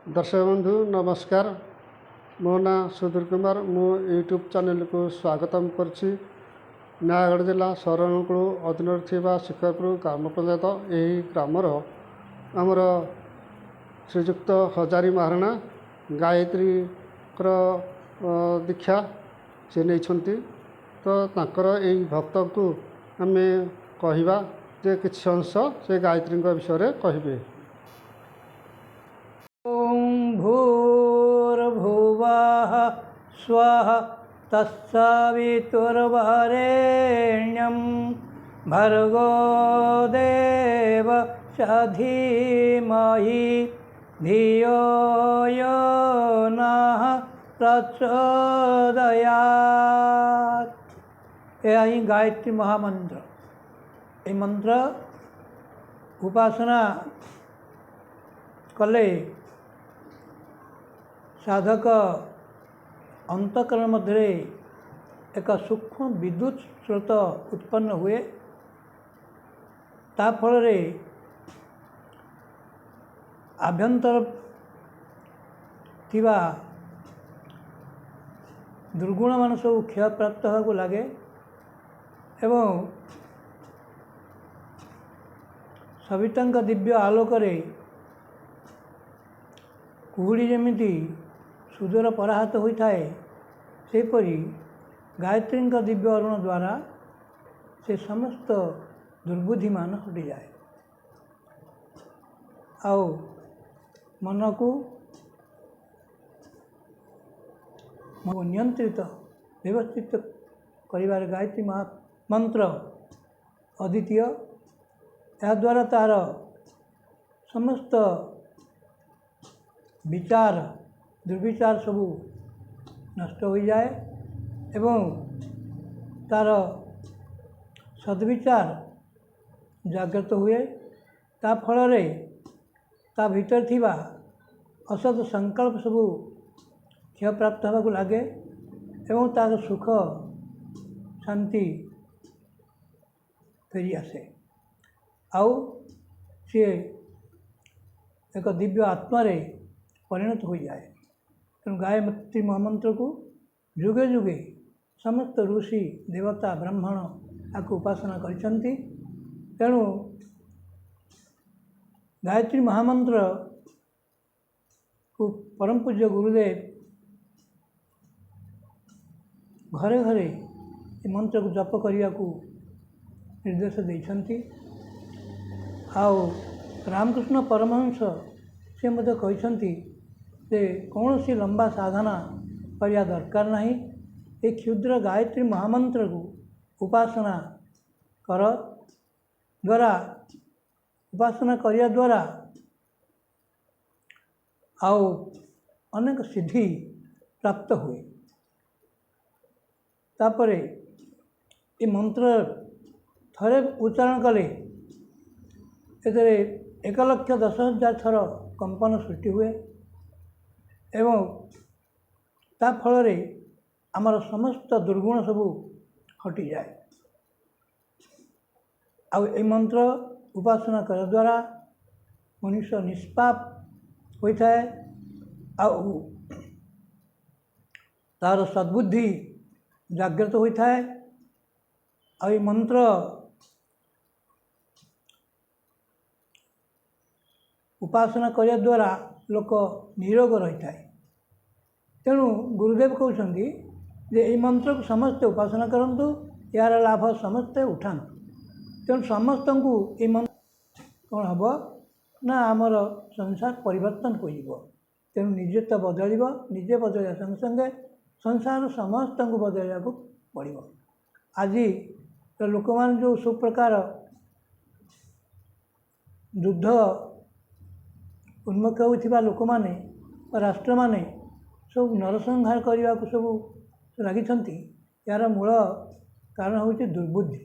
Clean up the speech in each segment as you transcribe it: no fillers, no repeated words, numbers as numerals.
दर्शक बंधु नमस्कार। मो ना सुधीर कुमार। मो यूट्यूब चैनल को स्वागतम करछि। नयागढ़ जिला शरणकुल अधीन शिखरपुर ग्राम पंचायत यही ग्रामर आमर श्रीजुक्त हजारी महाराणा गायत्री दीक्षा से नहीं तो तांकर यही भक्त को आम कहवा जे किसी अंश से गायत्री विषय कहे। भूर्भुवः स्वः तत्सवितुर्वरेण्यं भर्गो देवस्य धीमहि धियो यो नः प्रचोदयात्। यह ही गायत्री महामंत्र। ये मंत्र उपासना कले साधक अंतकरण मध्य एक सूक्ष्म विद्युत स्रोत उत्पन्न हुए। ता फल आभ्यंतर थिबा दुर्गुण मान सब क्षय प्राप्त होगा लगे एवं सविता दिव्य आलोक कुहुड़ी जमीती सुदूर पराहत होता है सेपरी गायत्री दिव्य अरुण द्वारा से समस्त दुर्बुद्धि मान हटि जाए आओ मन को नियंत्रित व्यवस्थित करिवार गायत्री मंत्र अद्वितीय। यह द्वारा तार समस्त विचार दुर्विचार सबू नष्ट हो जाए एवं तार सद्विचार जागृत हुए। ता फल ता भीतर थिबा असत संकल्प सबू क्षय प्राप्त होगा लगे एवं तार सुख शांति फेरी आसे आउ सी एक दिव्य आत्मा परिणत हो जाए। तेणु गायत्री महामंत्र को जुगे जुगे समस्त ऋषि देवता ब्राह्मण आपको उपासना करछंती। तेणु गायत्री महामंत्र को परम पूज्य गुरुदेव घरे घरे ये मंत्र को जप करने को निर्देश देछंती। आओ रामकृष्ण परमहंस से मध्य कहते से कौन सी लंबा साधना करिया दरकार नहीं। ये क्षुद्र गायत्री महामंत्र को उपासना कर द्वारा उपासना करिया द्वारा आओ अनेक सिद्धि प्राप्त हुए। तापरे ये मंत्र थरे उच्चारण कले एतरे 1,10,000 थर कंपन सृष्टि हुए एवं ता फल आमर समस्त दुर्गुण सबू हटि जाए। आ मंत्र उपासना कर द्वारा मनुष्य निष्पाप होता है। तार सद्बुद्धि जागृत होता है। आ मंत्र उपासना करने द्वारा लोक निरोग रही है। तेणु गुरुदेव कहते जे ये मंत्र को समस्ते उपासना करंतु यार लाभ समस्ते उठातु। तेणु समस्त को ये मंत्र कौन हम ना आमर संसार परिवर्तन हो। तेणु निजे तो बदल निजे बदल संगे संगे संसार समस्त को बदलने को पड़ो। आज लोक मान जो सब प्रकार युद्ध उन्मुख होता लोक मैंने राष्ट्र माने सब नरसंहार करने को सब लगी यार मूल कारण हूँ दुर्बुद्धि।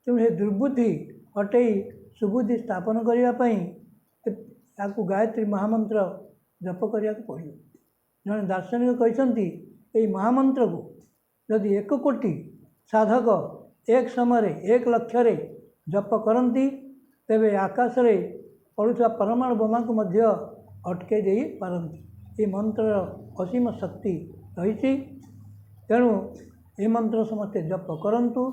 तेणु से दुर्बुद्धि हटई सुबुद्धि स्थापन करने गायत्री महामंत्र जप करने को पड़ो। जड़े दार्शनिक कहते यही महामंत्र को यदि 1 कोटी साधक एक समय 1 लक्ष जप करती तेबे आकाश रे पड़ुवा परमाणु बोमा को मध्य ଅଟକାଇ ଦେଇପାରନ୍ତି। ଏ ମନ୍ତ୍ରର ଅସୀମ ଶକ୍ତି ରହିଛି। ତେଣୁ ଏ ମନ୍ତ୍ର ସମସ୍ତେ ଜପ କରନ୍ତୁ।